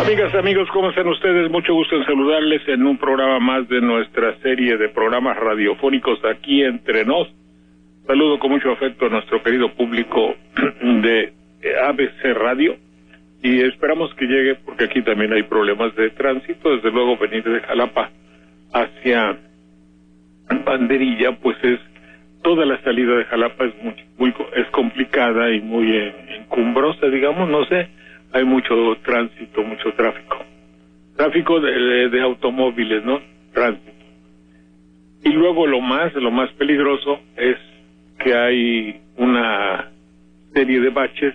Amigas, amigos, ¿cómo están ustedes? Mucho gusto en saludarles en un programa más de nuestra serie de programas radiofónicos aquí entre nos. Saludo con mucho afecto a nuestro querido público de ABC Radio y esperamos que llegue porque aquí también hay problemas de tránsito. Desde luego venir de Jalapa hacia Banderilla, pues es toda la salida de Jalapa es complicada y muy encumbrosa, digamos, no sé. Hay mucho tránsito, mucho tráfico de automóviles, ¿no? Tránsito. Y luego lo más peligroso es que hay una serie de baches.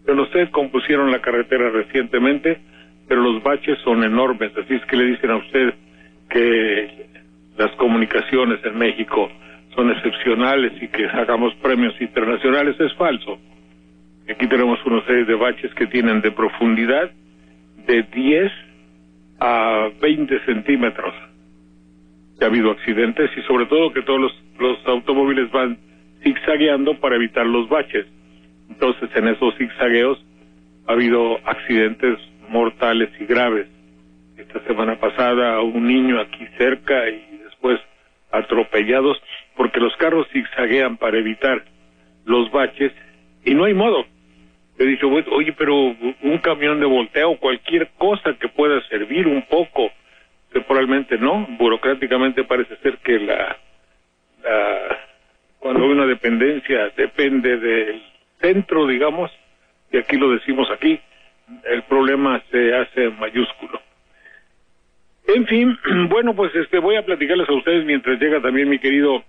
Yo no sé, compusieron la carretera recientemente, pero los baches son enormes, así es que le dicen a usted que las comunicaciones en México son excepcionales y que sacamos premios internacionales. Es falso. Aquí tenemos una serie de baches que tienen de profundidad de 10 a 20 centímetros. Ha habido accidentes y sobre todo que todos los automóviles van zigzagueando para evitar los baches. Entonces en esos zigzagueos ha habido accidentes mortales y graves. Esta semana pasada un niño aquí cerca y después atropellados porque los carros zigzaguean para evitar los baches y no hay modo. He dicho, oye, pero un camión de volteo, cualquier cosa que pueda servir un poco, temporalmente no, burocráticamente parece ser que cuando hay una dependencia depende del centro, digamos, y aquí lo decimos aquí, el problema se hace mayúsculo. En fin, bueno, pues voy a platicarles a ustedes mientras llega también mi querido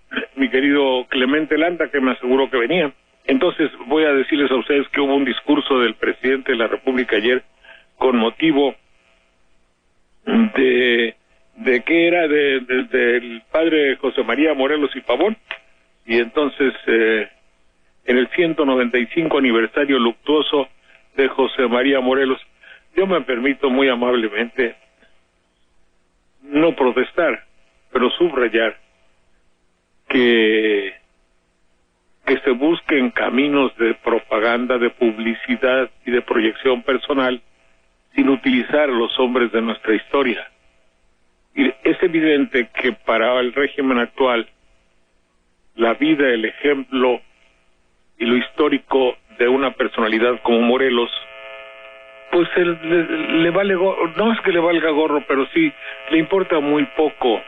Clemente Landa, que me aseguró que venía. Entonces voy a decirles a ustedes que hubo un discurso del presidente de la República ayer con motivo de que era del padre José María Morelos y Pavón, y entonces en el 195 aniversario luctuoso de José María Morelos, yo me permito muy amablemente no protestar, pero subrayar que se busquen caminos de propaganda, de publicidad y de proyección personal sin utilizar a los hombres de nuestra historia. Y es evidente que para el régimen actual, la vida, el ejemplo y lo histórico de una personalidad como Morelos, pues le vale gorro, no es que le valga gorro, pero sí le importa muy poco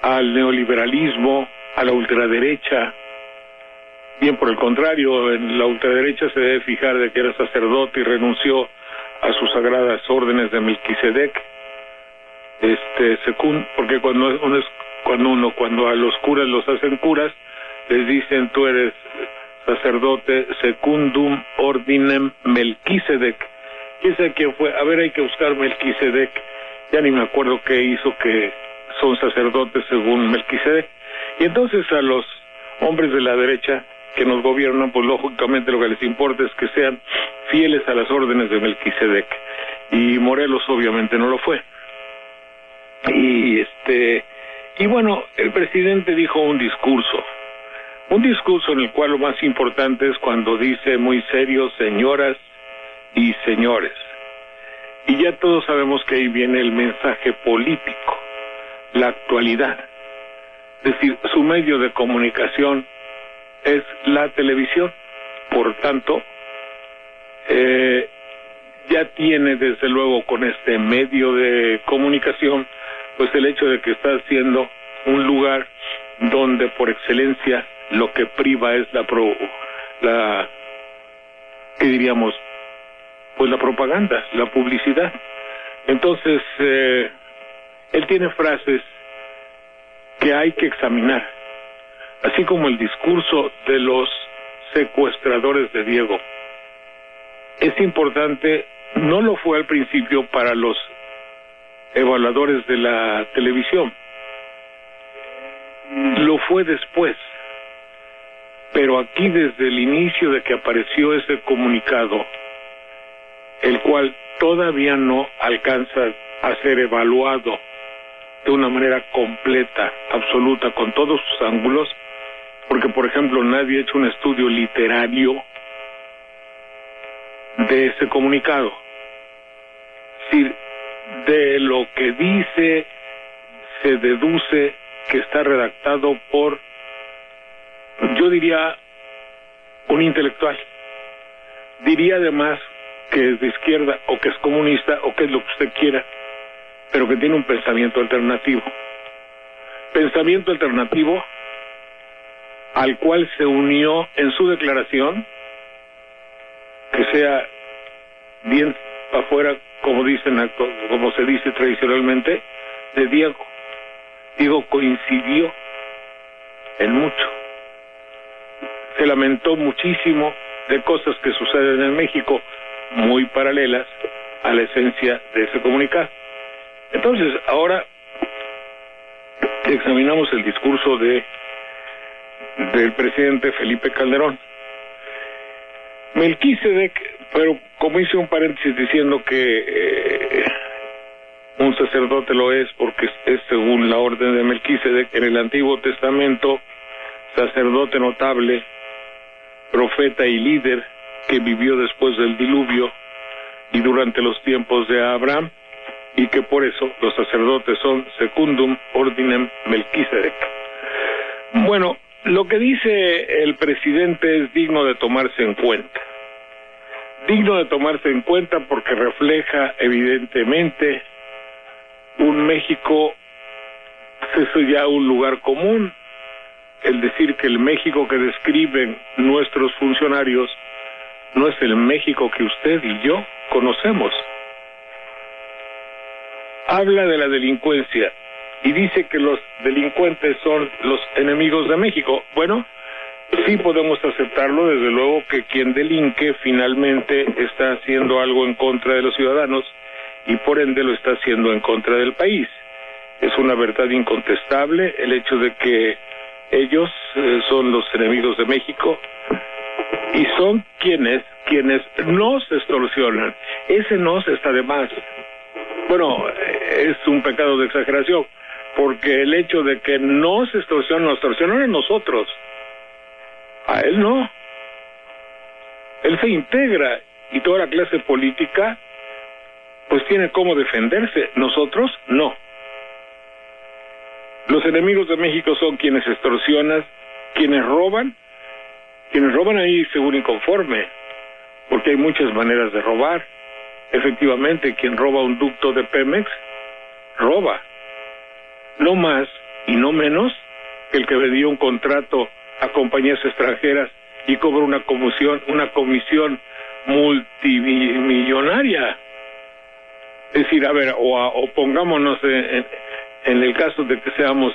al neoliberalismo, a la ultraderecha. Bien, por el contrario, en la ultraderecha se debe fijar de que era sacerdote y renunció a sus sagradas órdenes de Melquisedec, porque cuando a los curas los hacen curas, les dicen tú eres sacerdote secundum ordinem Melquisedec. ¿Quién sabe quién fue? A ver, hay que buscar Melquisedec. Ya ni me acuerdo qué hizo que son sacerdotes según Melquisedec. Y entonces a los hombres de la derecha que nos gobiernan, pues lógicamente lo que les importa es que sean fieles a las órdenes de Melquisedec. Y Morelos obviamente no lo fue. Y bueno, el presidente dijo un discurso en el cual lo más importante es cuando dice muy serio, señoras y señores. Y ya todos sabemos que ahí viene el mensaje político, la actualidad. Es decir, su medio de comunicación es la televisión. Por tanto, ya tiene desde luego con este medio de comunicación, pues el hecho de que está siendo un lugar donde por excelencia lo que priva es ¿qué diríamos? Pues la propaganda, la publicidad. Entonces, él tiene frases que hay que examinar, así como el discurso de los secuestradores de Diego. Es importante, no lo fue al principio para los evaluadores de la televisión, lo fue después, pero aquí desde el inicio de que apareció ese comunicado, el cual todavía no alcanza a ser evaluado de una manera completa, absoluta, con todos sus ángulos, porque por ejemplo nadie ha hecho un estudio literario de ese comunicado. decir, de lo que dice se deduce que está redactado por, yo diría, un intelectual. Diría además que es de izquierda, o que es comunista, o que es lo que usted quiera, pero que tiene un pensamiento alternativo. Pensamiento alternativo al cual se unió en su declaración, que sea bien afuera, como dicen, como se dice tradicionalmente, de Diego. Diego coincidió en mucho. Se lamentó muchísimo de cosas que suceden en México, muy paralelas a la esencia de ese comunicado. Entonces, ahora examinamos el discurso del presidente Felipe Calderón. Melquisedec, pero como hice un paréntesis diciendo que un sacerdote lo es porque es según la orden de Melquisedec en el Antiguo Testamento, sacerdote notable, profeta y líder que vivió después del diluvio y durante los tiempos de Abraham, y que por eso los sacerdotes son secundum ordinem Melquisedec. Bueno, lo que dice el presidente es digno de tomarse en cuenta. Digno de tomarse en cuenta porque refleja evidentemente un México, eso ya un lugar común, el decir que el México que describen nuestros funcionarios no es el México que usted y yo conocemos. Habla de la delincuencia y dice que los delincuentes son los enemigos de México. Bueno, sí podemos aceptarlo, desde luego que quien delinque finalmente está haciendo algo en contra de los ciudadanos y por ende lo está haciendo en contra del país. Es una verdad incontestable el hecho de que ellos son los enemigos de México y son quienes nos extorsionan. Ese nos está de más. Bueno, es un pecado de exageración, porque el hecho de que nos extorsionan a nosotros, a él no. Él se integra y toda la clase política pues tiene cómo defenderse, nosotros no. Los enemigos de México son quienes extorsionan, quienes roban ahí según y conforme, porque hay muchas maneras de robar. Efectivamente, quien roba un ducto de Pemex, roba. No más y no menos que el que vendió un contrato a compañías extranjeras y cobra una comisión multimillonaria. Es decir, a ver, o pongámonos en el caso de que seamos,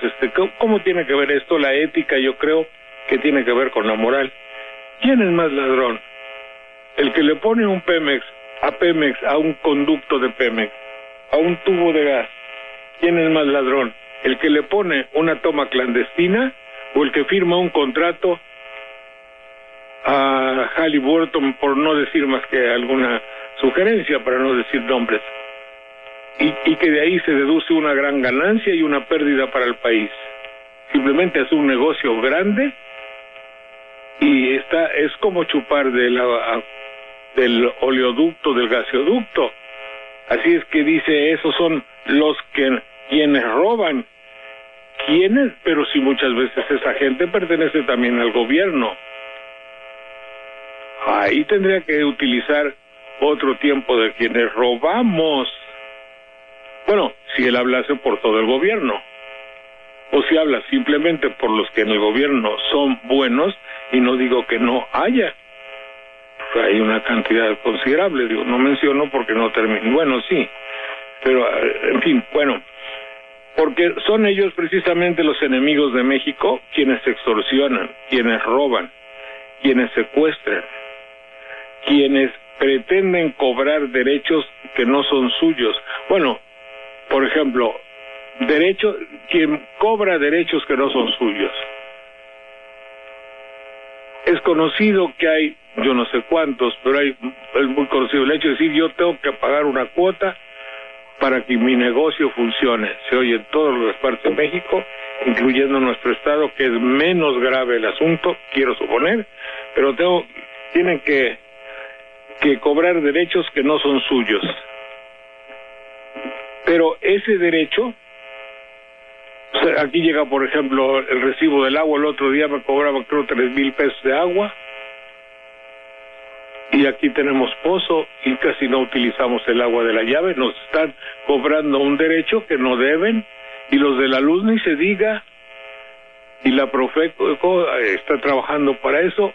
¿cómo tiene que ver esto? La ética, yo creo que tiene que ver con la moral. ¿Quién es más ladrón? El que le pone un Pemex, a un conducto de Pemex, a un tubo de gas. ¿Quién es más ladrón? ¿El que le pone una toma clandestina o el que firma un contrato a Halliburton, por no decir más que alguna sugerencia, para no decir nombres? Y que de ahí se deduce una gran ganancia y una pérdida para el país. Simplemente es un negocio grande y es como chupar del oleoducto, del gaseoducto. Así es que dice, esos son los quienes roban. ¿Quiénes? Pero si muchas veces esa gente pertenece también al gobierno. Ahí tendría que utilizar otro tiempo de quienes robamos. Bueno, si él hablase por todo el gobierno, o si habla simplemente por los que en el gobierno son buenos, y no digo que no haya, pues hay una cantidad considerable, digo, no menciono porque no termino, bueno, sí, pero en fin, bueno, porque son ellos precisamente los enemigos de México quienes extorsionan, quienes roban, quienes secuestran, quienes pretenden cobrar derechos que no son suyos. Bueno, por ejemplo, quien cobra derechos que no son suyos. Es conocido que hay, yo no sé cuántos, pero es muy conocido el hecho de decir, yo tengo que pagar una cuota para que mi negocio funcione. Se oye en todas las partes de México, incluyendo nuestro estado, que es menos grave el asunto, quiero suponer, pero tienen que cobrar derechos que no son suyos. Pero ese derecho, o sea, aquí llega, por ejemplo, el recibo del agua. El otro día me cobraba, creo, 3,000 pesos de agua. Y aquí tenemos pozo y casi no utilizamos el agua de la llave. Nos están cobrando un derecho que no deben. Y los de la luz ni se diga. Y la Profeco está trabajando para eso,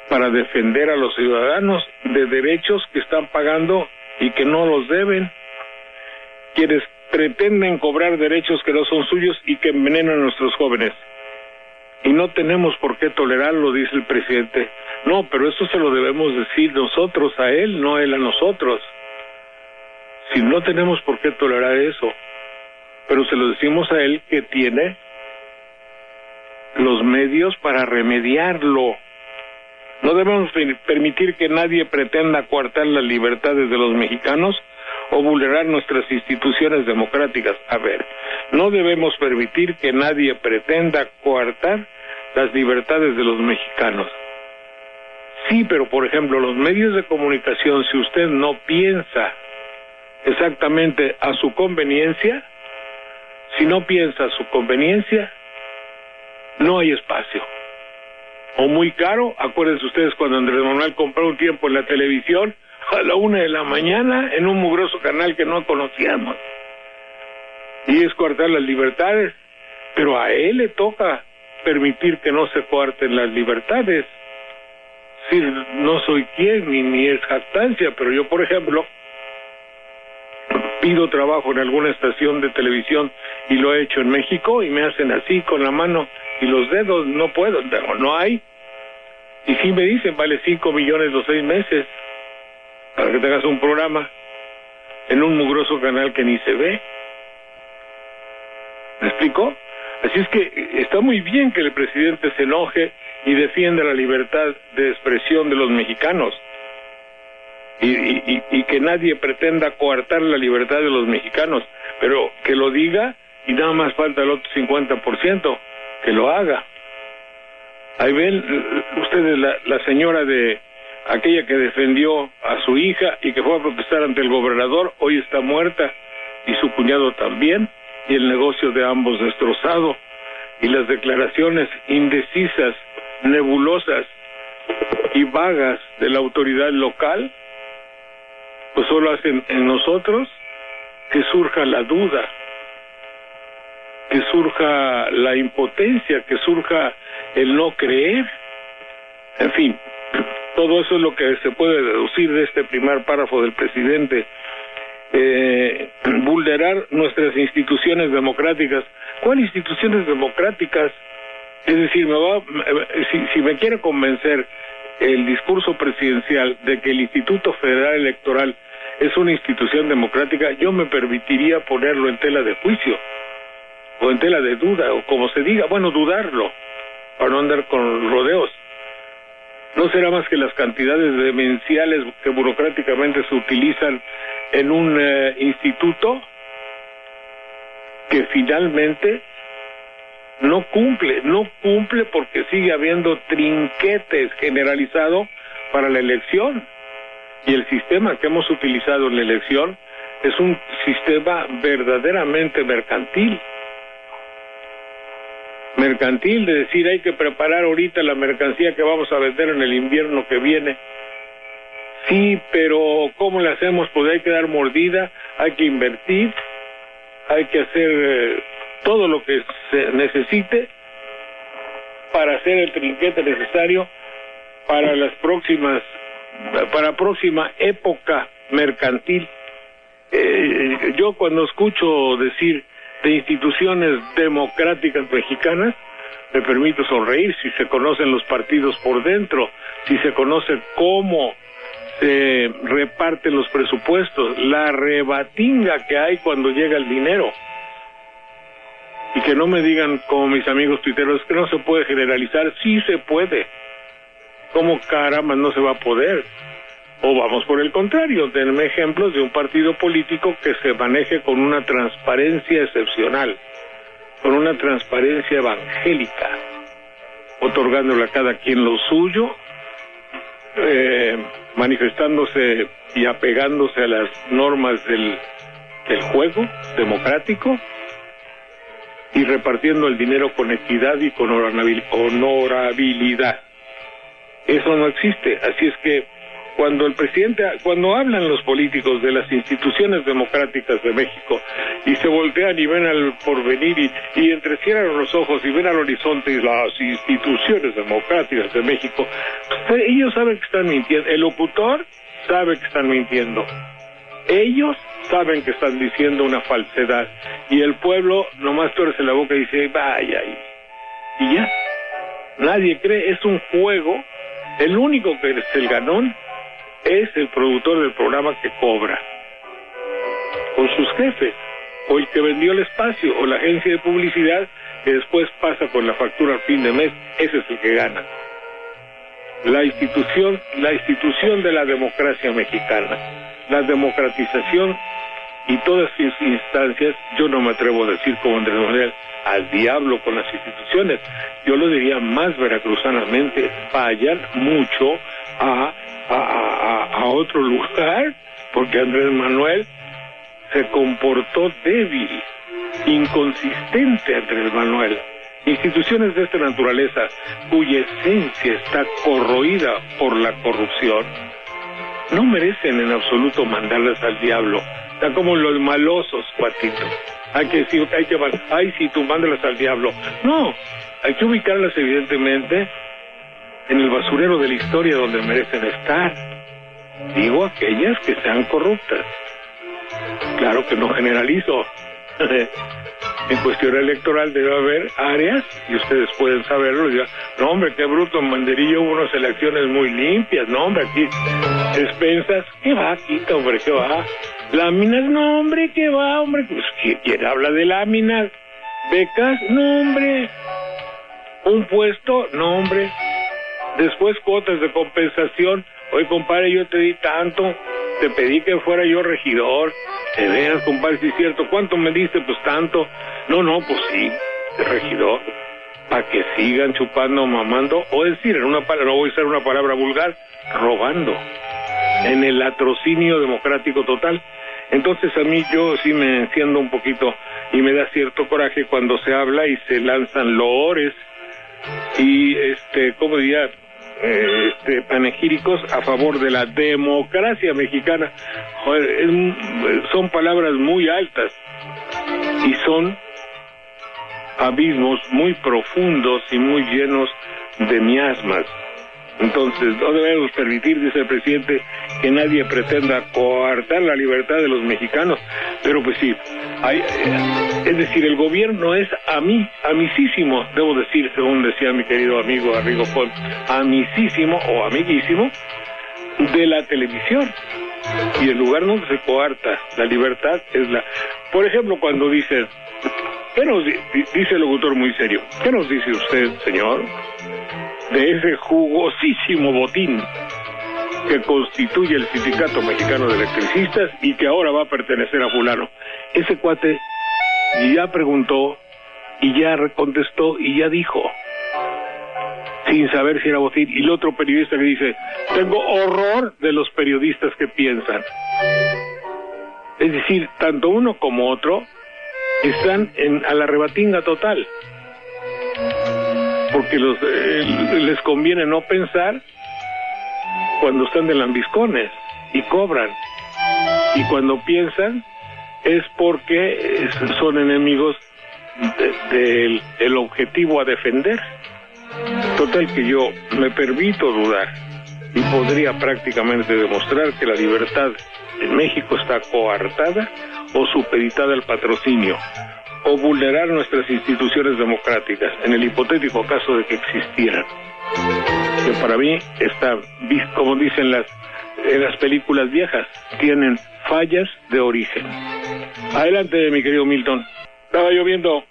para defender a los ciudadanos de derechos que están pagando y que no los deben. Quienes pretenden cobrar derechos que no son suyos y que envenenan a nuestros jóvenes. Y no tenemos por qué tolerarlo, dice el presidente. No, pero eso se lo debemos decir nosotros a él, no él a nosotros. Si no tenemos por qué tolerar eso, pero se lo decimos a él, que tiene los medios para remediarlo. No debemos permitir que nadie pretenda coartar las libertades de los mexicanos o vulnerar nuestras instituciones democráticas. A ver, no debemos permitir que nadie pretenda coartar las libertades de los mexicanos. Sí, pero por ejemplo, los medios de comunicación, si usted no piensa exactamente a su conveniencia, si no piensa a su conveniencia, no hay espacio. O muy caro. Acuérdense ustedes cuando Andrés Manuel compró un tiempo en la televisión a la 1 de la mañana en un mugroso canal que no conocíamos. Y es coartar las libertades, pero a él le toca permitir que no se coarten las libertades. Sí, no soy quien, ni es jactancia, pero yo, por ejemplo, pido trabajo en alguna estación de televisión y lo he hecho en México y me hacen así con la mano y los dedos, no puedo, no hay. Y sí me dicen, vale 5 millones los 6 meses para que tengas un programa en un mugroso canal que ni se ve. ¿Me explico? Así es que está muy bien que el presidente se enoje y defienda la libertad de expresión de los mexicanos y que nadie pretenda coartar la libertad de los mexicanos, pero que lo diga y nada más falta el otro 50%, que lo haga. Ahí ven ustedes la señora de aquella que defendió a su hija y que fue a protestar ante el gobernador, hoy está muerta, y su cuñado también, y el negocio de ambos destrozado, y las declaraciones indecisas, nebulosas y vagas de la autoridad local, pues solo hacen en nosotros que surja la duda, que surja la impotencia, que surja el no creer. En fin, todo eso es lo que se puede deducir de este primer párrafo del presidente. Vulnerar nuestras instituciones democráticas. ¿Cuáles instituciones democráticas? Es decir, si me quiere convencer el discurso presidencial de que el Instituto Federal Electoral es una institución democrática, yo me permitiría ponerlo en tela de juicio, o en tela de duda, o como se diga, bueno, dudarlo, para no andar con rodeos. No será más que las cantidades demenciales que burocráticamente se utilizan en un instituto que finalmente no cumple porque sigue habiendo trinquetes generalizado para la elección. Y el sistema que hemos utilizado en la elección es un sistema verdaderamente mercantil. Mercantil, de decir, hay que preparar ahorita la mercancía que vamos a vender en el invierno que viene. Sí, pero ¿cómo le hacemos? Pues hay que dar mordida, hay que invertir, hay que hacer todo lo que se necesite para hacer el trinquete necesario para próxima época mercantil. Yo cuando escucho decir de instituciones democráticas mexicanas, me permito sonreír si se conocen los partidos por dentro, si se conoce cómo se reparten los presupuestos, la rebatinga que hay cuando llega el dinero. Y que no me digan como mis amigos tuiteros que no se puede generalizar. Sí se puede. ¿Cómo caramba no se va a poder? O vamos por el contrario, denme ejemplos de un partido político que se maneje con una transparencia excepcional, con una transparencia evangélica, otorgándole a cada quien lo suyo, manifestándose y apegándose a las normas el juego democrático y repartiendo el dinero con equidad y con honorabilidad. Eso no existe, así es que cuando hablan los políticos de las instituciones democráticas de México y se voltean y ven al porvenir y entrecierran los ojos y ven al horizonte y las instituciones democráticas de México, pues ellos saben que están mintiendo, el locutor sabe que están mintiendo, ellos saben que están diciendo una falsedad y el pueblo nomás tuerce la boca y dice vaya, y ya, nadie cree, es un juego, el único que es el ganón es el productor del programa que cobra, con sus jefes, o el que vendió el espacio, o la agencia de publicidad que después pasa con la factura al fin de mes, ese es el que gana. La institución de la democracia mexicana, la democratización y todas sus instancias, yo no me atrevo a decir como Andrés Manuel, al diablo con las instituciones, yo lo diría más veracruzanamente, vayan mucho a otro lugar, porque Andrés Manuel se comportó débil, inconsistente Andrés Manuel. Instituciones de esta naturaleza, cuya esencia está corroída por la corrupción, no merecen en absoluto mandarlas al diablo. Está como los malosos, Patito. Si tú mándalas al diablo. No, hay que ubicarlas evidentemente en el basurero de la historia donde merecen estar. Digo aquellas que sean corruptas. Claro que no generalizo. En cuestión electoral debe haber áreas, y ustedes pueden saberlo, digan, no hombre, qué bruto, en Banderillo hubo unas elecciones muy limpias, no hombre, aquí despensas, ¿qué va, Quita, hombre, qué va? Láminas, no hombre, ¿qué va, hombre? Pues, ¿quién habla de láminas? Becas, no hombre. Un puesto, no hombre. Después cuotas de compensación, oye compadre, yo te di tanto, te pedí que fuera yo regidor, de veras compadre, si es cierto, ¿cuánto me diste? Pues tanto. No, pues sí, de regidor, para que sigan chupando, mamando, o decir, no voy a usar una palabra vulgar, robando, en el latrocinio democrático total. Entonces a mí yo sí me enciendo un poquito y me da cierto coraje cuando se habla y se lanzan loores y ¿cómo diría? Panegíricos a favor de la democracia mexicana. Joder, son palabras muy altas y son abismos muy profundos y muy llenos de miasmas. Entonces, no debemos permitir, dice el presidente, que nadie pretenda coartar la libertad de los mexicanos. Pero pues sí, es decir, el gobierno es amicísimo, debo decir, según decía mi querido amigo Arrigo Font, amicísimo o amiguísimo de la televisión. Y el lugar donde se coarta la libertad es por ejemplo, cuando dicen, dice el locutor muy serio, ¿qué nos dice usted, señor, de ese jugosísimo botín que constituye el Sindicato Mexicano de Electricistas y que ahora va a pertenecer a fulano? Ese cuate ya preguntó y ya contestó y ya dijo, sin saber si era botín. Y el otro periodista que dice, tengo horror de los periodistas que piensan. Es decir, tanto uno como otro están a la rebatinga total, porque les conviene no pensar cuando están de lambiscones y cobran, y cuando piensan es porque son enemigos del objetivo a defender. Total que yo me permito dudar y podría prácticamente demostrar que la libertad en México está coartada o supeditada al patrocinio, o vulnerar nuestras instituciones democráticas, en el hipotético caso de que existieran, que para mí está, como dicen en las películas viejas, tienen fallas de origen. Adelante, mi querido Milton. Estaba yo viendo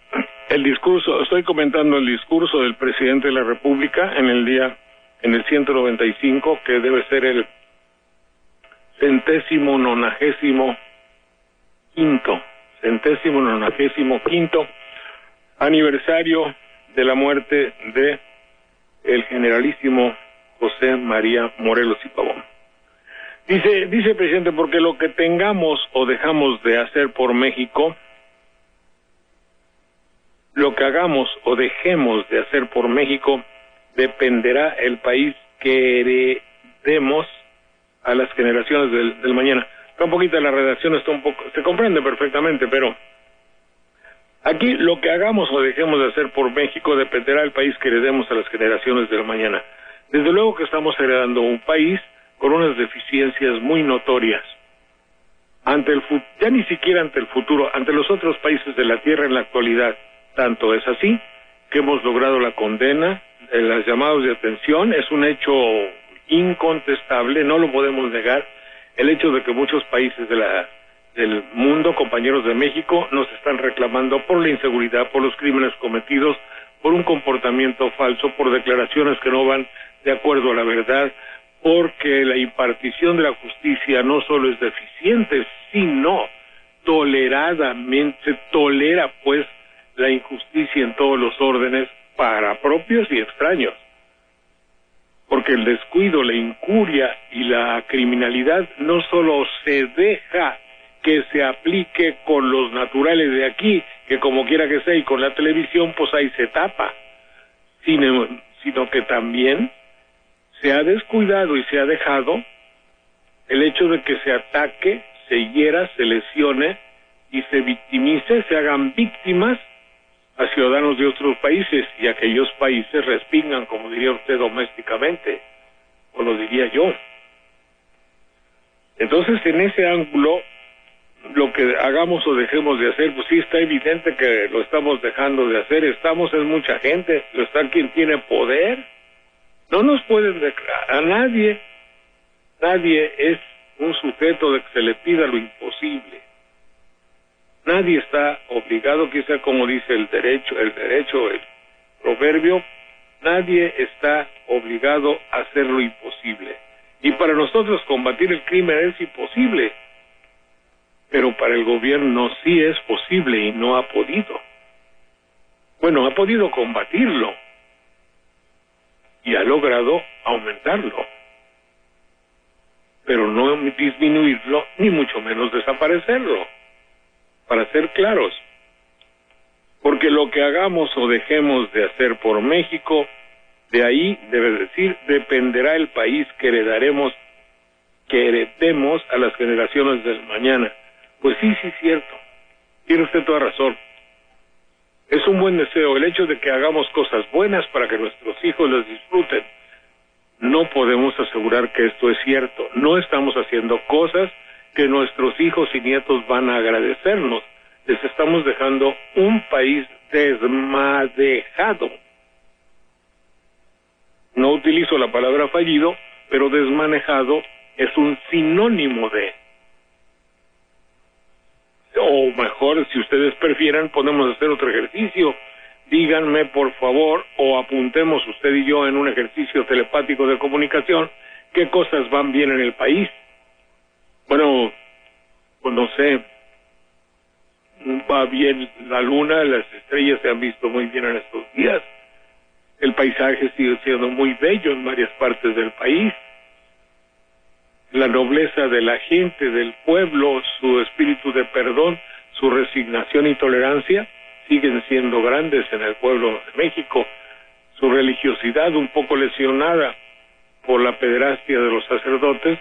el discurso, estoy comentando el discurso del presidente de la República en el 195, que debe ser el 195º aniversario de la muerte de el generalísimo José María Morelos y Pavón. Dice presidente, porque lo que tengamos o dejamos de hacer por México, lo que hagamos o dejemos de hacer por México, dependerá el país que heredemos a las generaciones del mañana. Está un poquito la redacción, está un poco, se comprende perfectamente, pero aquí lo que hagamos o dejemos de hacer por México dependerá del país que heredemos a las generaciones del mañana. Desde luego que estamos heredando un país con unas deficiencias muy notorias. Ya ni siquiera ante el futuro, ante los otros países de la Tierra en la actualidad. Tanto es así que hemos logrado la condena, los llamados de atención, es un hecho incontestable, no lo podemos negar, el hecho de que muchos países del mundo, compañeros de México, nos están reclamando por la inseguridad, por los crímenes cometidos, por un comportamiento falso, por declaraciones que no van de acuerdo a la verdad, porque la impartición de la justicia no solo es deficiente, sino toleradamente, se tolera pues la injusticia en todos los órdenes para propios y extraños. Porque el descuido, la incuria y la criminalidad no solo se deja que se aplique con los naturales de aquí, que como quiera que sea, y con la televisión, pues ahí se tapa, sino que también se ha descuidado y se ha dejado el hecho de que se ataque, se hiera, se lesione y se victimice, se hagan víctimas a ciudadanos de otros países, y aquellos países respingan, como diría usted, domésticamente, o lo diría yo. Entonces, en ese ángulo, lo que hagamos o dejemos de hacer, pues sí está evidente que lo estamos dejando de hacer. Estamos en mucha gente, lo está quien tiene poder. No nos pueden declarar a nadie es un sujeto de que se le pida lo imposible. Nadie está obligado, quizá como dice el derecho, el proverbio, nadie está obligado a hacer lo imposible. Y para nosotros combatir el crimen es imposible, pero para el gobierno sí es posible y no ha podido. Bueno, ha podido combatirlo y ha logrado aumentarlo, pero no disminuirlo, ni mucho menos desaparecerlo, para ser claros. Porque lo que hagamos o dejemos de hacer por México, de ahí, debe decir, dependerá el país que heredemos a las generaciones del mañana. Pues sí, cierto. Tiene usted toda razón. Es un buen deseo el hecho de que hagamos cosas buenas para que nuestros hijos las disfruten. No podemos asegurar que esto es cierto. No estamos haciendo cosas que nuestros hijos y nietos van a agradecernos. Les estamos dejando un país desmadejado. No utilizo la palabra fallido, pero desmanejado es un sinónimo de. O mejor, si ustedes prefieren, podemos hacer otro ejercicio. Díganme, por favor, o apuntemos usted y yo en un ejercicio telepático de comunicación, qué cosas van bien en el país. Bueno, pues no sé, va bien la luna, las estrellas se han visto muy bien en estos días. El paisaje sigue siendo muy bello en varias partes del país. La nobleza de la gente, del pueblo, su espíritu de perdón, su resignación y tolerancia siguen siendo grandes en el pueblo de México. Su religiosidad, un poco lesionada por la pederastia de los sacerdotes,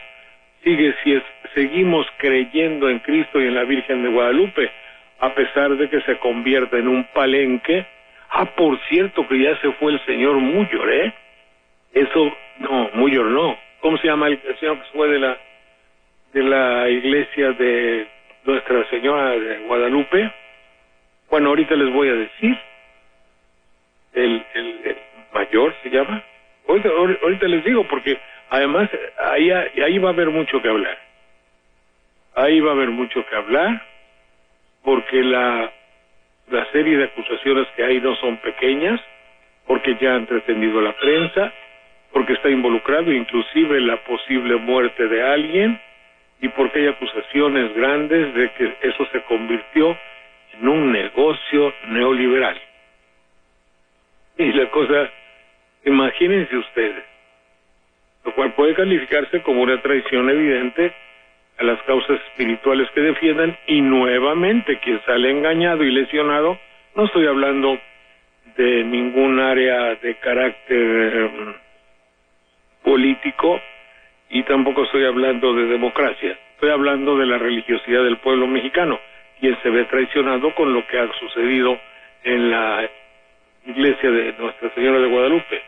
seguimos creyendo en Cristo y en la Virgen de Guadalupe, a pesar de que se convierte en un palenque. Por cierto, que ya se fue el señor Muyor, Muyor no. ¿Cómo se llama el señor que fue de la iglesia de Nuestra Señora de Guadalupe? Bueno, ahorita les voy a decir. El mayor se llama. Ahorita les digo, porque además ahí va a haber mucho que hablar. Ahí va a haber mucho que hablar, porque la serie de acusaciones que hay no son pequeñas, porque ya han trascendido la prensa, porque está involucrado inclusive la posible muerte de alguien, y porque hay acusaciones grandes de que eso se convirtió en un negocio neoliberal. Y la cosa, imagínense ustedes, lo cual puede calificarse como una traición evidente a las causas espirituales que defiendan, y nuevamente quien sale engañado y lesionado, no estoy hablando de ningún área de carácter político y tampoco estoy hablando de democracia, estoy hablando de la religiosidad del pueblo mexicano, quien se ve traicionado con lo que ha sucedido en la iglesia de Nuestra Señora de Guadalupe.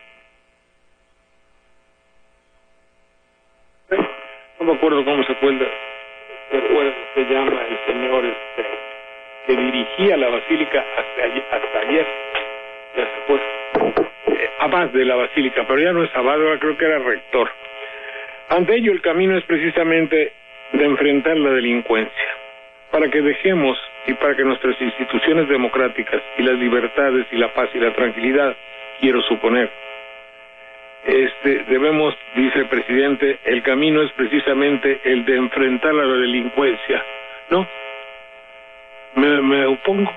No me acuerdo cómo se llama el señor que dirigía la basílica hasta ayer, ya se fue, abad de la basílica, pero ya no es abad, ahora creo que era rector. Ante ello, el camino es precisamente de enfrentar la delincuencia, para que dejemos y para que nuestras instituciones democráticas y las libertades y la paz y la tranquilidad, quiero suponer, debemos, dice el presidente, el camino es precisamente el de enfrentar a la delincuencia. No, me opongo.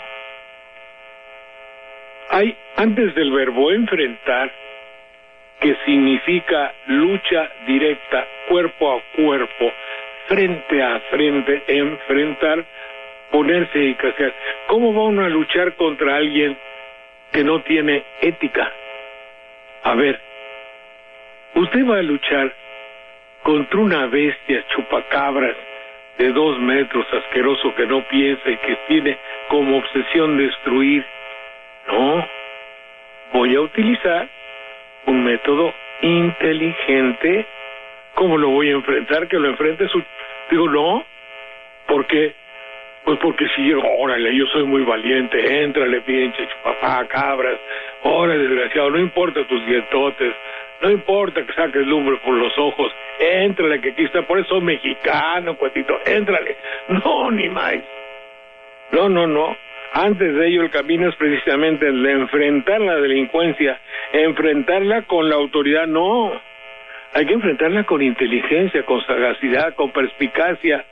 Hay, antes del verbo enfrentar, que significa lucha directa, cuerpo a cuerpo, frente a frente, enfrentar, ponerse y casear. ¿Cómo va uno a luchar contra alguien que no tiene ética? A ver, usted va a luchar contra una bestia chupacabras de 2 metros, asqueroso, que no piensa y que tiene como obsesión destruir. No, voy a utilizar un método inteligente. ¿Cómo lo voy a enfrentar? Que lo enfrente su... Digo, no, ¿por qué? Pues porque si yo, órale, yo soy muy valiente, éntrale, pinche chupapá, cabras, órale, desgraciado, no importa tus dientotes, no importa que saques lumbre por los ojos, éntrale, que aquí está, por eso soy mexicano, cuatito, éntrale. No, ni más. No. Antes de ello, el camino es precisamente el de enfrentar la delincuencia, enfrentarla con la autoridad, no. Hay que enfrentarla con inteligencia, con sagacidad, con perspicacia.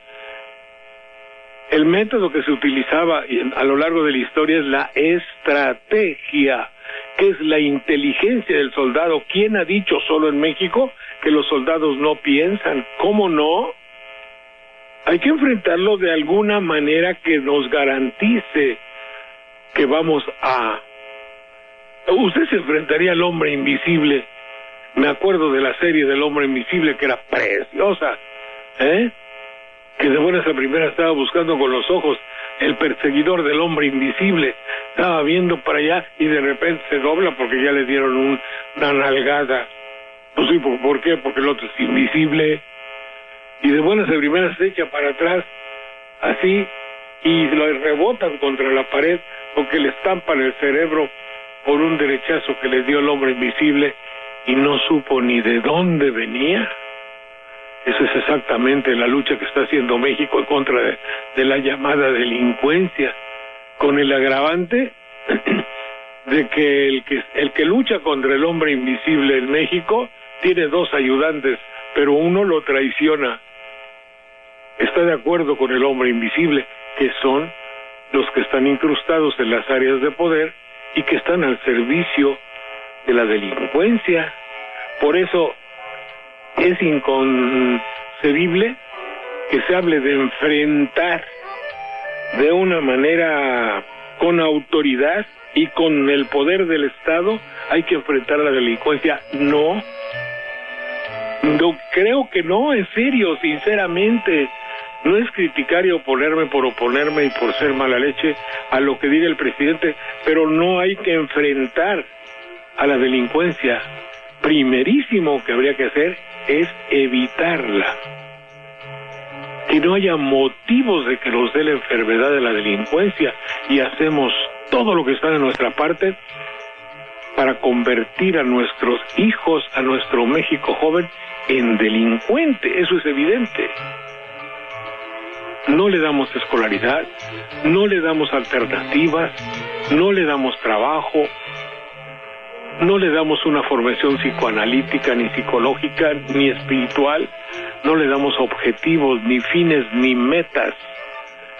El método que se utilizaba a lo largo de la historia es la estrategia, que es la inteligencia del soldado. ¿Quién ha dicho solo en México que los soldados no piensan? ¿Cómo no? Hay que enfrentarlo de alguna manera que nos garantice que vamos a... Usted se enfrentaría al hombre invisible. Me acuerdo de la serie del hombre invisible, que era preciosa, que de buenas a primeras estaba buscando con los ojos el perseguidor del hombre invisible, estaba viendo para allá y de repente se dobla porque ya le dieron una nalgada. Pues sí, ¿por qué? Porque el otro es invisible, y de buenas a primeras se echa para atrás, así, y lo rebotan contra la pared porque le estampan el cerebro por un derechazo que le dio el hombre invisible y no supo ni de dónde venía. Esa es exactamente la lucha que está haciendo México en contra de la llamada delincuencia, con el agravante de que el que lucha contra el hombre invisible en México tiene 2 ayudantes, pero uno lo traiciona. Está de acuerdo con el hombre invisible, que son los que están incrustados en las áreas de poder y que están al servicio de la delincuencia. Por eso es inconcebible que se hable de enfrentar de una manera con autoridad y con el poder del Estado. Hay que enfrentar a la delincuencia. No, creo que no, en serio, sinceramente. No es criticar y oponerme por oponerme y por ser mala leche a lo que diga el presidente, pero no hay que enfrentar a la delincuencia. Primerísimo que habría que hacer es evitarla. Que no haya motivos de que nos dé la enfermedad de la delincuencia, y hacemos todo lo que está de nuestra parte para convertir a nuestros hijos, a nuestro México joven, en delincuente. Eso es evidente. No le damos escolaridad, no le damos alternativas, no le damos trabajo, no le damos una formación psicoanalítica, ni psicológica, ni espiritual, no le damos objetivos, ni fines, ni metas,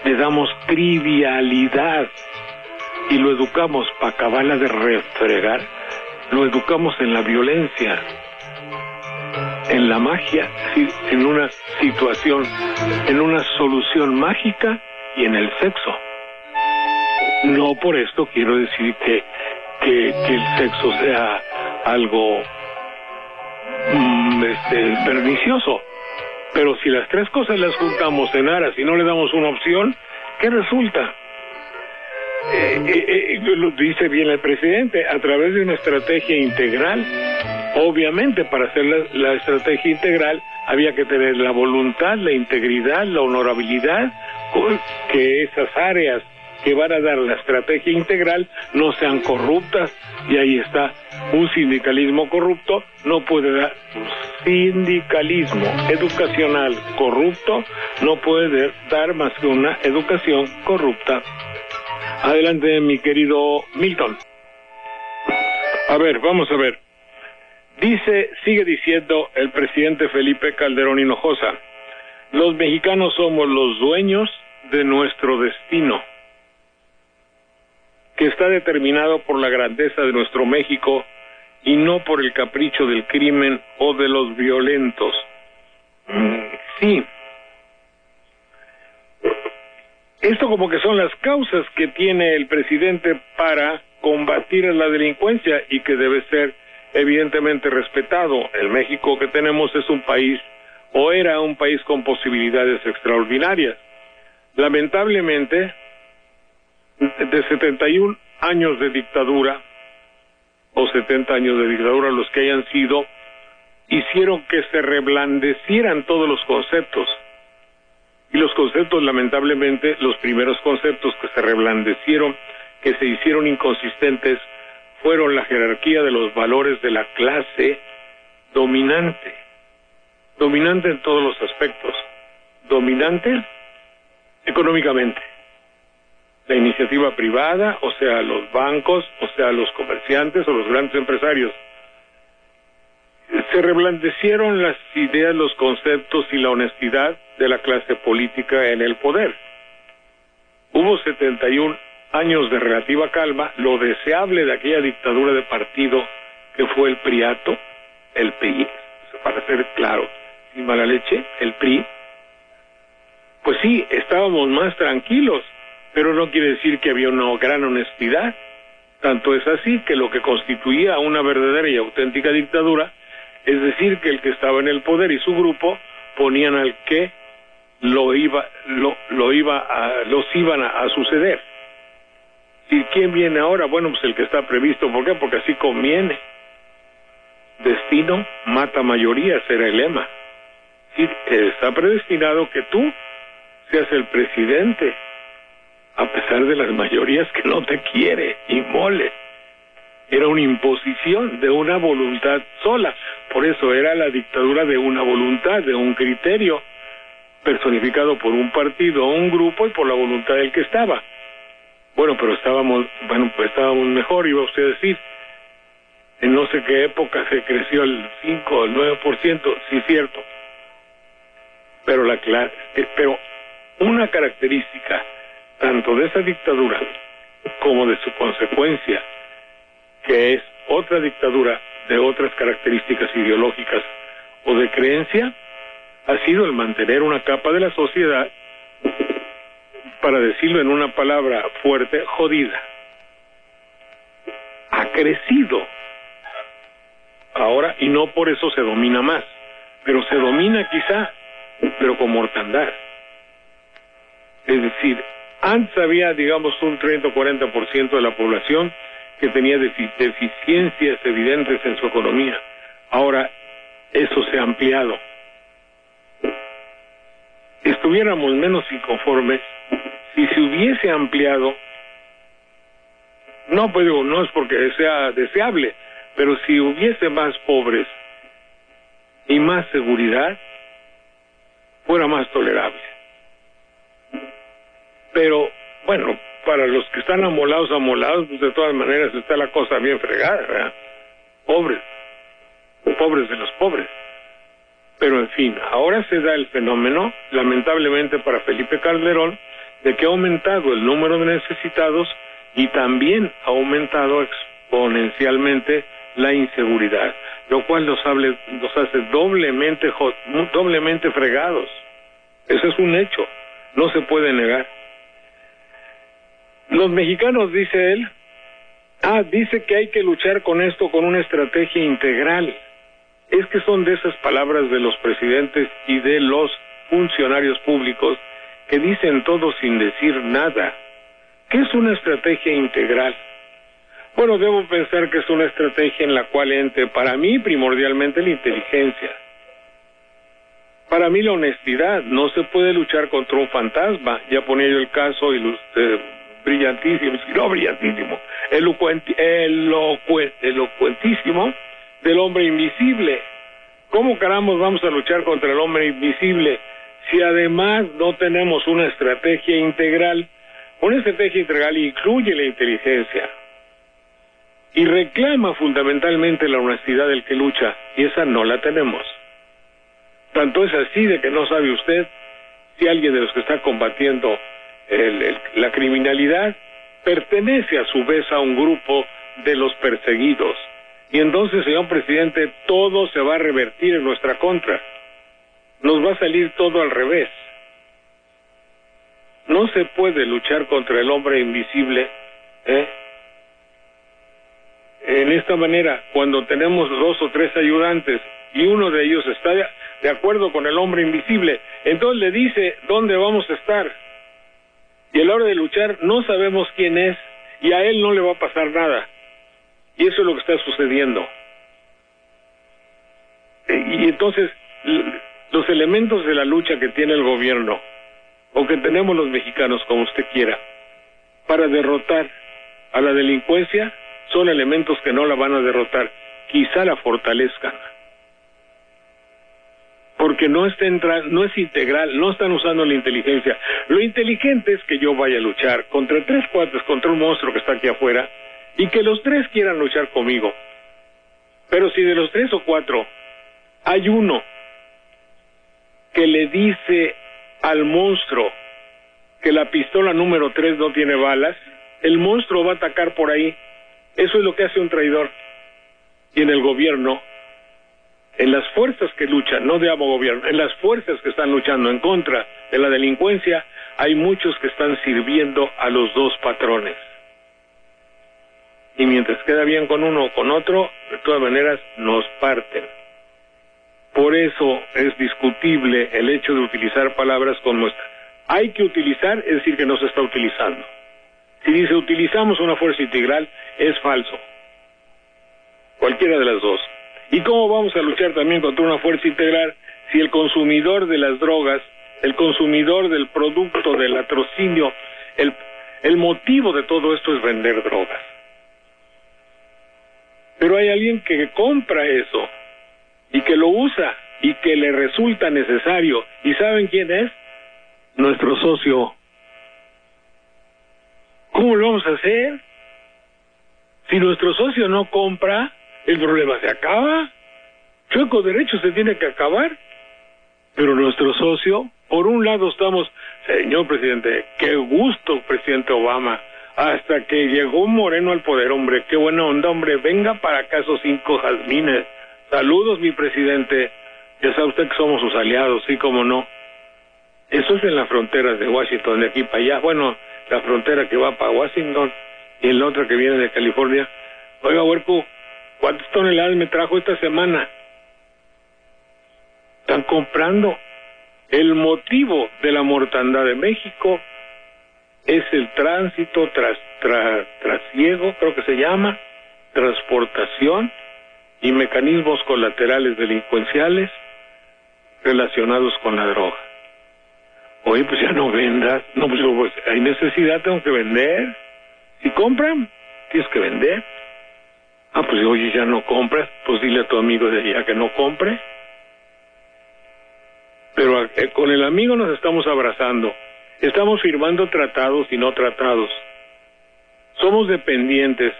le damos trivialidad y lo educamos para acabarla de refregar, lo educamos en la violencia. en la magia, en una situación, en una solución mágica y en el sexo. No por esto quiero decir que el sexo sea algo pernicioso, pero si las tres cosas las juntamos en aras y no le damos una opción, ¿qué resulta? Lo dice bien el presidente, a través de una estrategia integral. Obviamente, para hacer la estrategia integral había que tener la voluntad, la integridad, la honorabilidad, que esas áreas que van a dar la estrategia integral no sean corruptas. Y ahí está, un sindicalismo corrupto no puede dar, un sindicalismo educacional corrupto no puede dar más que una educación corrupta. Adelante, mi querido Milton. A ver, vamos a ver. Sigue diciendo el presidente Felipe Calderón Hinojosa: los mexicanos somos los dueños de nuestro destino, que está determinado por la grandeza de nuestro México y no por el capricho del crimen o de los violentos. Sí. Esto como que son las causas que tiene el presidente para combatir a la delincuencia y que debe ser evidentemente respetado. El México que tenemos es un país, o era un país con posibilidades extraordinarias. Lamentablemente, de 71 años de dictadura, o 70 años de dictadura, los que hayan sido, hicieron que se reblandecieran todos los conceptos. Y los conceptos, lamentablemente, los primeros conceptos que se reblandecieron, que se hicieron inconsistentes, fueron la jerarquía de los valores de la clase dominante. Dominante en todos los aspectos. Dominante económicamente. La iniciativa privada, o sea, los bancos, o sea, los comerciantes o los grandes empresarios. Se reblandecieron las ideas, los conceptos y la honestidad de la clase política en el poder. Hubo 71 años de relativa calma. Lo deseable de aquella dictadura de partido que fue el priato, el PRI, para ser claro, sin mala leche, el PRI, pues sí, estábamos más tranquilos, pero no quiere decir que había una gran honestidad. Tanto es así que lo que constituía una verdadera y auténtica dictadura, es decir, que el que estaba en el poder y su grupo ponían al que los iban a suceder. ¿Y quién viene ahora? Bueno, pues el que está previsto. ¿Por qué? Porque así conviene. Destino mata mayoría, será el lema. Sí, está predestinado que tú seas el presidente, a pesar de las mayorías que no te quiere y mole. Era una imposición de una voluntad sola. Por eso era la dictadura de una voluntad, de un criterio, personificado por un partido o un grupo y por la voluntad del que estaba. Bueno, pero estábamos mejor, iba usted a decir. En no sé qué época se creció el 5 o el 9%, sí, cierto. Pero una característica tanto de esa dictadura como de su consecuencia, que es otra dictadura de otras características ideológicas o de creencia, ha sido el mantener una capa de la sociedad, para decirlo en una palabra fuerte, jodida. Ha crecido ahora, y no por eso se domina más, pero se domina quizá, pero con mortandad. Es decir, antes había, digamos, un 30 o 40% de la población que tenía deficiencias evidentes en su economía. Ahora eso se ha ampliado. Estuviéramos menos inconformes si se hubiese ampliado. No, pues digo, no es porque sea deseable, pero si hubiese más pobres y más seguridad, fuera más tolerable. Pero, bueno, para los que están amolados, pues de todas maneras está la cosa bien fregada, ¿verdad? Pobres de los pobres. Pero en fin, ahora se da el fenómeno, lamentablemente para Felipe Calderón, de que ha aumentado el número de necesitados y también ha aumentado exponencialmente la inseguridad. lo cual nos hace doblemente fregados. Eso es un hecho, no se puede negar. Los mexicanos, dice él, dice que hay que luchar con esto con una estrategia integral. Es que son de esas palabras de los presidentes y de los funcionarios públicos que dicen todo sin decir nada. ¿Qué es una estrategia integral? Bueno, debo pensar que es una estrategia en la cual entre, para mí, primordialmente la inteligencia. Para mí la honestidad. No se puede luchar contra un fantasma. Ya ponía yo el caso brillantísimo, elocuentísimo del hombre invisible. ¿Cómo caramba vamos a luchar contra el hombre invisible si además no tenemos una estrategia integral? Una estrategia integral incluye la inteligencia y reclama fundamentalmente la honestidad del que lucha, y esa no la tenemos. Tanto es así de que no sabe usted si alguien de los que está combatiendo la criminalidad pertenece a su vez a un grupo de los perseguidos. Y entonces, señor presidente, todo se va a revertir en nuestra contra. Nos va a salir todo al revés. No se puede luchar contra el hombre invisible, en esta manera, cuando tenemos 2 o 3 ayudantes y uno de ellos está de acuerdo con el hombre invisible, entonces le dice dónde vamos a estar. Y a la hora de luchar no sabemos quién es y a él no le va a pasar nada. Y eso es lo que está sucediendo. Y entonces, los elementos de la lucha que tiene el gobierno, o que tenemos los mexicanos, como usted quiera, para derrotar a la delincuencia, son elementos que no la van a derrotar, quizá la fortalezcan. Porque no es integral, no están usando la inteligencia. Lo inteligente es que yo vaya a luchar contra 3 cuates, contra un monstruo que está aquí afuera, y que los 3 quieran luchar conmigo. Pero si de los 3 o 4 hay uno que le dice al monstruo que la pistola número 3 no tiene balas, el monstruo va a atacar por ahí. Eso es lo que hace un traidor. Y en el gobierno, en las fuerzas que luchan, no de amo gobierno, en las fuerzas que están luchando en contra de la delincuencia, hay muchos que están sirviendo a los 2 patrones. Y mientras queda bien con uno o con otro, de todas maneras nos parten. Por eso es discutible el hecho de utilizar palabras como esta. Hay que utilizar, es decir, que no se está utilizando. Si dice utilizamos una fuerza integral, es falso. Cualquiera de las dos. ¿Y cómo vamos a luchar también contra una fuerza integral si el consumidor de las drogas, el consumidor del producto, del latrocinio, el motivo de todo esto es vender drogas? Pero hay alguien que compra eso y que lo usa y que le resulta necesario. ¿Y saben quién es? Nuestro socio. ¿Cómo lo vamos a hacer? Si nuestro socio no compra, el problema se acaba. Chueco derecho se tiene que acabar. Pero nuestro socio, por un lado estamos, señor presidente, qué gusto, presidente Obama, hasta que llegó Moreno al poder, hombre, qué buena onda, hombre, venga para acá esos 5 jazmines. Saludos, mi presidente. Ya sabe usted que somos sus aliados, sí, cómo no. Eso es en las fronteras de Washington, de aquí para allá. Bueno, la frontera que va para Washington y la otra que viene de California. Oiga, Huerco, ¿cuántas toneladas me trajo esta semana? Están comprando. El motivo de la mortandad de México es el tránsito trasiego, creo que se llama, transportación y mecanismos colaterales delincuenciales relacionados con la droga. Oye, pues ya no vendas. No, pues hay necesidad, tengo que vender. Si compran, tienes que vender. Pues oye, ya no compras, pues dile a tu amigo de allá que no compre. Pero con el amigo nos estamos abrazando. Estamos firmando tratados y no tratados. Somos dependientes.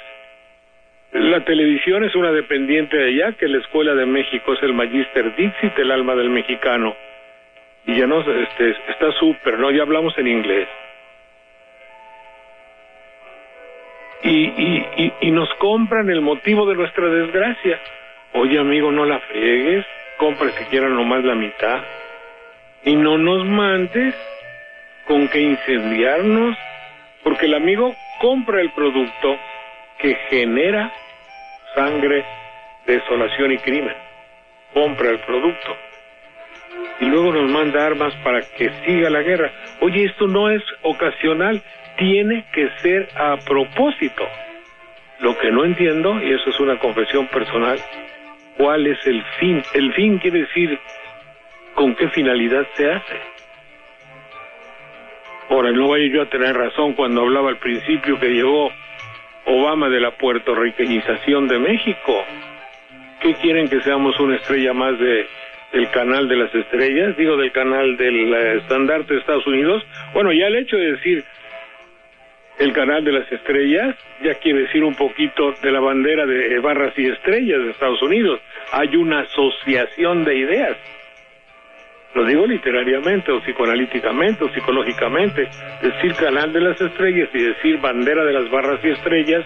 La televisión es una dependiente de allá, que la Escuela de México es el Magister Dixit, el alma del mexicano. Y ya no, está súper, ¿no? Ya hablamos en inglés. Y nos compran el motivo de nuestra desgracia. Oye, amigo, no la friegues, compra siquiera nomás la mitad y no nos mandes con que incendiarnos, porque el amigo compra el producto que genera sangre, desolación y crimen. Compra el producto y luego nos manda armas para que siga la guerra. Oye, esto no es ocasional, tiene que ser a propósito. Lo que no entiendo, y eso es una confesión personal, ¿cuál es el fin? El fin quiere decir con qué finalidad se hace. Ahora, no vaya yo a tener razón cuando hablaba al principio que llegó Obama de la puertorriqueñización de México. ¿Qué quieren, que seamos una estrella más del canal de las estrellas? Digo, del canal del estandarte de Estados Unidos. Bueno, ya el hecho de decir el canal de las estrellas ya quiere decir un poquito de la bandera de barras y estrellas de Estados Unidos. Hay una asociación de ideas. Lo digo literariamente, o psicoanalíticamente, o psicológicamente. Decir canal de las estrellas y decir bandera de las barras y estrellas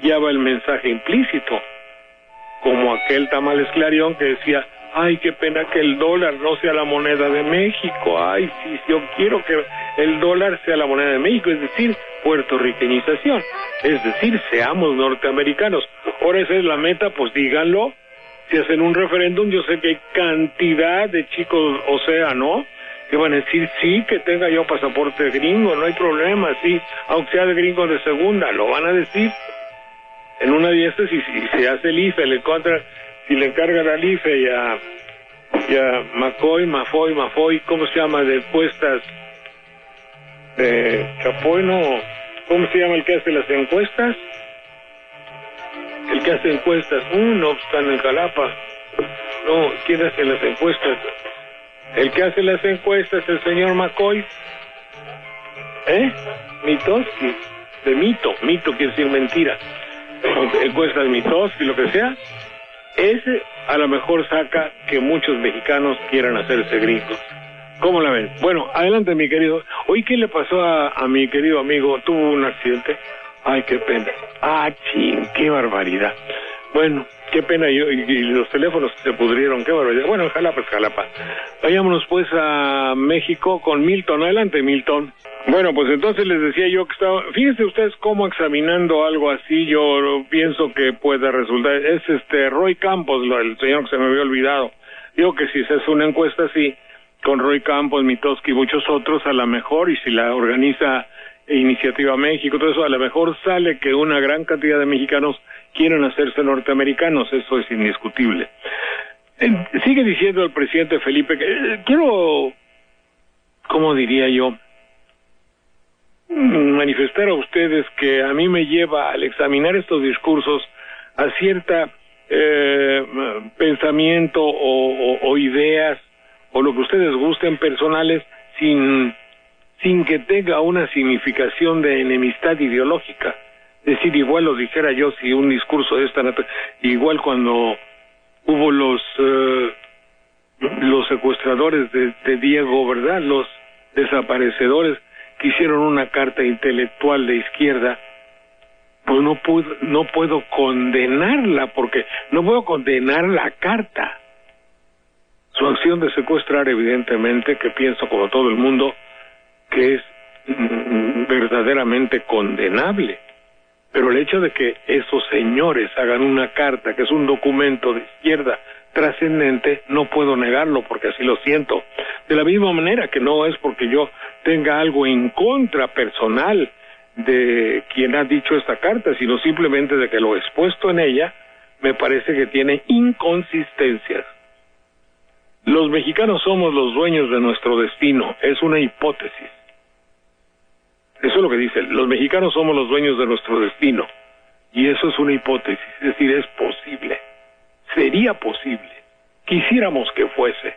ya va el mensaje implícito. Como aquel Tamales Clarión que decía, ay, qué pena que el dólar no sea la moneda de México. Ay, sí, yo quiero que el dólar sea la moneda de México, es decir, puertorriqueñización. Es decir, seamos norteamericanos. Ahora esa es la meta, pues díganlo. Si hacen un referéndum, yo sé que hay cantidad de chicos, o sea, ¿no?, que van a decir, sí, que tenga yo pasaporte gringo, no hay problema, sí, aunque sea de gringo de segunda, lo van a decir. En una de estas, si se hace el IFE, si le encargan al IFE y a Mafoy, ¿cómo se llama?, de encuestas, Chapoy, no, ¿cómo se llama el que hace las encuestas? El que hace encuestas, no están en Jalapa. No, ¿quién hace las encuestas? El que hace las encuestas, el señor McCoy. Mitoski, de mito quiere decir mentira. Encuestas Mitoski, lo que sea. Ese a lo mejor saca que muchos mexicanos quieran hacerse gringos. ¿Cómo la ven? Bueno, adelante, mi querido. Oye, ¿qué le pasó a mi querido amigo? ¿Tuvo un accidente? Ay, qué pena. Ah, ching, qué barbaridad. Bueno, qué pena, y los teléfonos se pudrieron, qué barbaridad. Bueno, Jalapa es Jalapa. Vayámonos pues a México con Milton. Adelante, Milton. Bueno, pues entonces les decía yo que estaba... Fíjense ustedes cómo examinando algo así, yo pienso que puede resultar... Es Roy Campos, el señor que se me había olvidado. Digo que si se hace una encuesta así, con Roy Campos, Mitoski y muchos otros, a lo mejor, y si la organiza Iniciativa México, todo eso, a lo mejor sale que una gran cantidad de mexicanos quieren hacerse norteamericanos, eso es indiscutible. Sigue diciendo el presidente Felipe que quiero, ¿cómo diría yo?, manifestar a ustedes que a mí me lleva al examinar estos discursos a cierta pensamiento o ideas o lo que ustedes gusten personales sin que tenga una significación de enemistad ideológica. Es decir, igual lo dijera yo si un discurso de esta naturaleza, igual cuando hubo los secuestradores de Diego, ¿verdad?, los desaparecedores que hicieron una carta intelectual de izquierda, pues no puedo condenarla, porque no puedo condenar la carta. Su acción de secuestrar, evidentemente, que pienso como todo el mundo, que es verdaderamente condenable. Pero el hecho de que esos señores hagan una carta, que es un documento de izquierda trascendente, no puedo negarlo porque así lo siento. De la misma manera que no es porque yo tenga algo en contra personal de quien ha dicho esta carta, sino simplemente de que lo expuesto en ella me parece que tiene inconsistencias. Los mexicanos somos los dueños de nuestro destino, es una hipótesis. Eso es lo que dice, los mexicanos somos los dueños de nuestro destino, y eso es una hipótesis, es decir, es posible, sería posible, quisiéramos que fuese.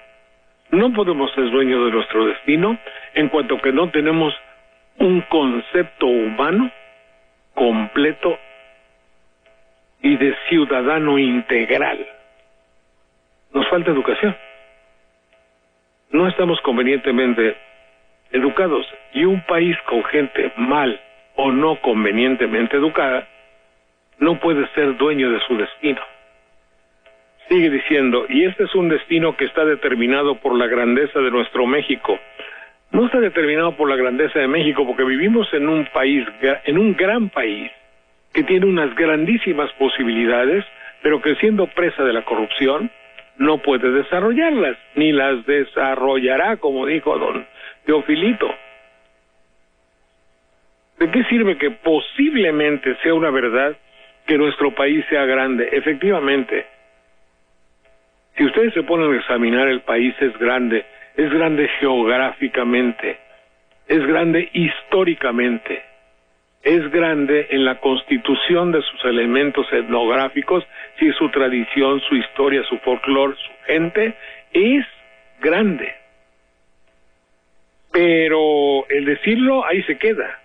No podemos ser dueños de nuestro destino en cuanto que no tenemos un concepto humano completo y de ciudadano integral. Nos falta educación. No estamos convenientemente educados, y un país con gente mal o no convenientemente educada no puede ser dueño de su destino. Sigue diciendo, y este es un destino que está determinado por la grandeza de nuestro México. No está determinado por la grandeza de México, porque vivimos en un país, en un gran país, que tiene unas grandísimas posibilidades, pero que siendo presa de la corrupción, no puede desarrollarlas, ni las desarrollará, como dijo don Teofilito. ¿De qué sirve que posiblemente sea una verdad que nuestro país sea grande? Efectivamente, si ustedes se ponen a examinar, el país es grande geográficamente, es grande históricamente, es grande en la constitución de sus elementos etnográficos, sí, su tradición, su historia, su folclore, su gente, es grande. Pero el decirlo, ahí se queda.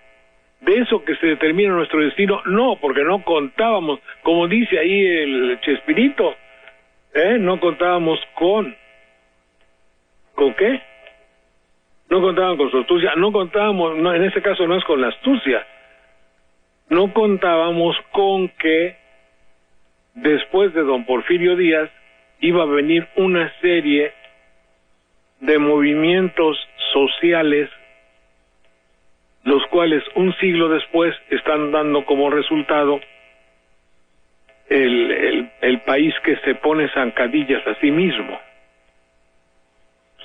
De eso que se determina nuestro destino, no, porque no contábamos, como dice ahí el Chespirito, no contábamos ¿con qué? No contábamos con su astucia, no contábamos, no, en este caso no es con la astucia, no contábamos con que después de don Porfirio Díaz iba a venir una serie de movimientos sociales, los cuales un siglo después están dando como resultado el país que se pone zancadillas a sí mismo.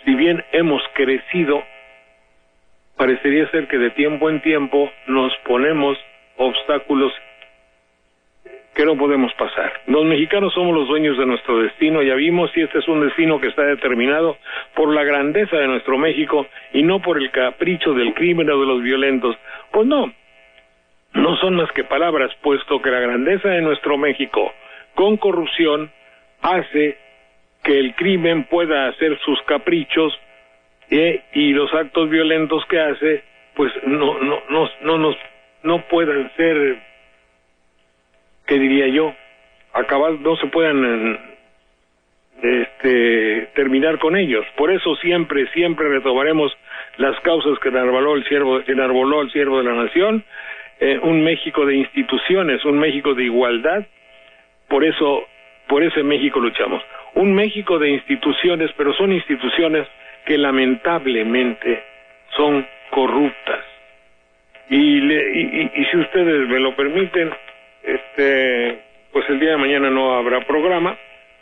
Si bien hemos crecido, parecería ser que de tiempo en tiempo nos ponemos obstáculos que no podemos pasar. Los mexicanos somos los dueños de nuestro destino, ya vimos, y este es un destino que está determinado por la grandeza de nuestro México y no por el capricho del crimen o de los violentos. Pues no son más que palabras, puesto que la grandeza de nuestro México con corrupción hace que el crimen pueda hacer sus caprichos, y los actos violentos que hace pues no puedan ser, ¿qué diría yo? No se puedan terminar con ellos. Por eso siempre retomaremos las causas que enarboló el siervo de la nación, un México de instituciones, un México de igualdad. Por ese México luchamos. Un México de instituciones, pero son instituciones que lamentablemente son corruptas. Y si ustedes me lo permiten, pues el día de mañana no habrá programa,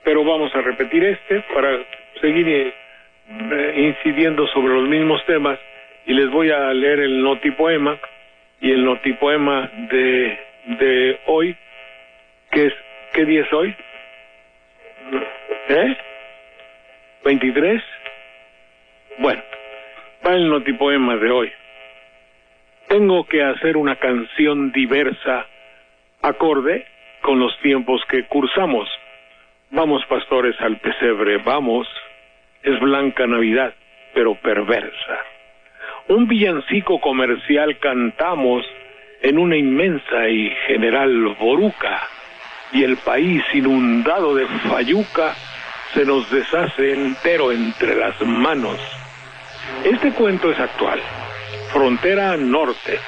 pero vamos a repetir para seguir incidiendo sobre los mismos temas, y les voy a leer el notipoema, y el notipoema de hoy, que es, ¿qué día es hoy? 23. Bueno, va el notipoema de hoy. Tengo que hacer una canción diversa, acorde con los tiempos que cursamos. Vamos, pastores, al pesebre, vamos. Es blanca Navidad, pero perversa. Un villancico comercial cantamos en una inmensa y general boruca, y el país inundado de fayuca se nos deshace entero entre las manos. Este cuento es actual. Frontera norte.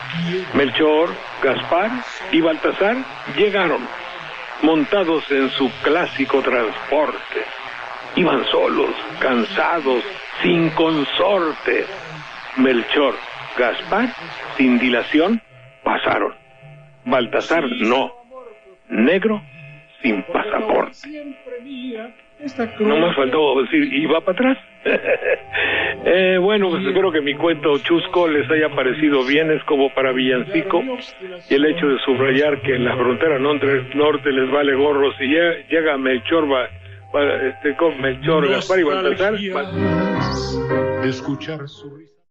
Melchor, Gaspar y Baltasar llegaron, montados en su clásico transporte. Iban solos, cansados, sin consorte. Melchor, Gaspar, sin dilación, pasaron. Baltasar no. Negro, sin pasaporte. No me faltó decir, ¿y va para atrás? Bueno, pues espero que mi cuento chusco les haya parecido bien. Es como para villancico, y el hecho de subrayar que en la frontera norte les vale gorro. Si llega Melchor, con Melchor, Gaspar y Baltasar, de escuchar su risa.